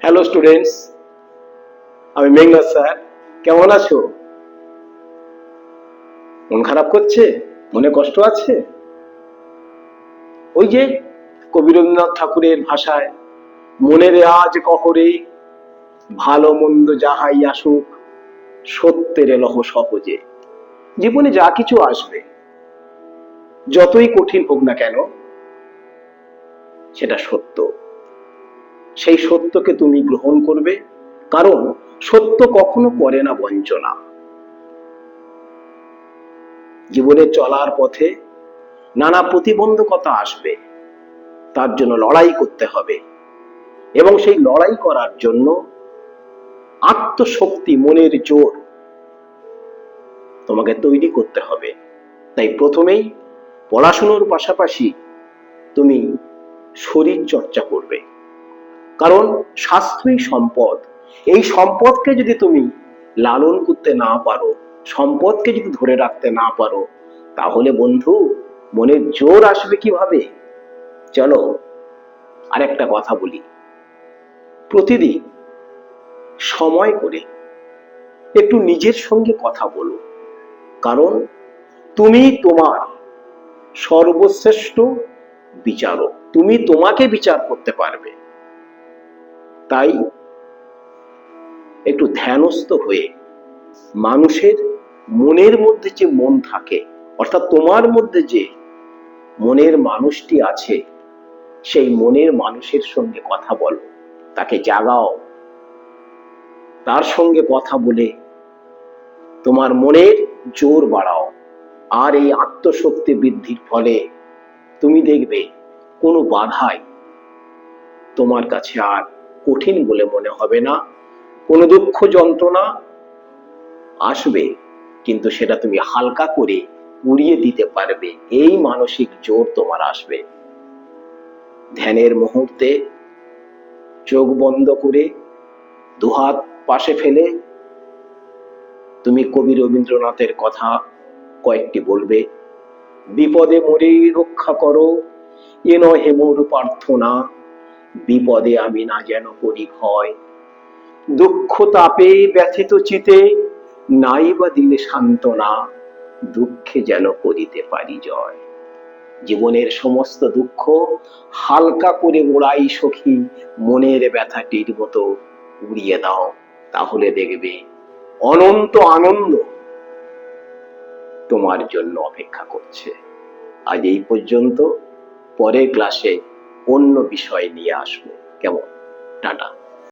Hello students, আমি Meghnad sir. কেমন আছো? মন খারাপ করছে? মনে কষ্ট আছে? ওই যে কবি রবীন্দ্রনাথ ঠাকুরের ভাষায়, মনের আজ কহরে ভালো মন্দ যাহাই আসুক সত্যের লহ সহজে। জীবনে যা কিছু আসবে, যতই কঠিন হোক না কেন, সেটা সত্য। সেই সত্যকে তুমি গ্রহণ করবে, কারণ সত্য কখনো করে না বঞ্চনা। জীবনে চলার পথে নানা প্রতিবন্ধকতা আসবে, তার জন্য লড়াই করতে হবে, এবং সেই লড়াই করার জন্য আত্মশক্তি, মনের জোর তোমাকে তৈরি করতে হবে। তাই প্রথমেই পড়াশোনার পাশাপাশি তুমি শরীর চর্চা করবে, কারণ স্বাস্থ্যই সম্পদ। এই সম্পদকে যদি তুমি লালন করতে না পারো, সম্পদকে যদি ধরে রাখতে না পারো, তাহলে বন্ধু মনের জোর আসবে কিভাবে? চলো আরেকটা কথা বলি। প্রতিদিন সময় করে একটু নিজের সঙ্গে কথা বলো, কারণ তুমি তোমার সর্বশ্রেষ্ঠ বিচারক। তুমি তোমাকে বিচার করতে পারবে। তাই একটু ধ্যানস্থ হয়ে মানুষের মনের মধ্যে যে মন থাকে, অর্থাৎ তোমার মধ্যে যে মনের মানুষটি আছে, সেই মনের মানুষের সঙ্গে কথা বলো, তাকে জাগাও। তার সঙ্গে কথা বলে তোমার মনের জোর বাড়াও। আর এই আত্মশক্তি বৃদ্ধির ফলে তুমি দেখবে কোনো বাধাই তোমার কাছে আর কঠিন বলে মনে হবে না। কোনো দুঃখ যন্ত্রণা আসবে, কিন্তু সেটা তুমি হালকা করে উড়িয়ে দিতে পারবে। এই মানসিক জোর তোমার আসবে। ধ্যানের মুহূর্তে চোখ বন্ধ করে দুহাত পাশে ফেলে তুমি কবি রবীন্দ্রনাথের কথা কয়েকটি বলবে। বিপদে মোরে রক্ষা করো, এ নহে মোর প্রার্থনা, বিপদে আমি না যেন করি ভয়, দুঃখ তাপে ব্যথিত চিতে নাই বা দিলে সান্ত্বনা, দুঃখে যেন করিতে পারি জয়। জীবনের সমস্ত দুঃখ হালকা করে ওড়াই সখী, মনের ব্যথাটির মতো উড়িয়ে দাও। তাহলে দেখবে অনন্ত আনন্দ তোমার জন্য অপেক্ষা করছে। আজ এই পর্যন্ত। পরের ক্লাসে অন্য বিষয় নিয়ে আসবো। কেমন? টাটা।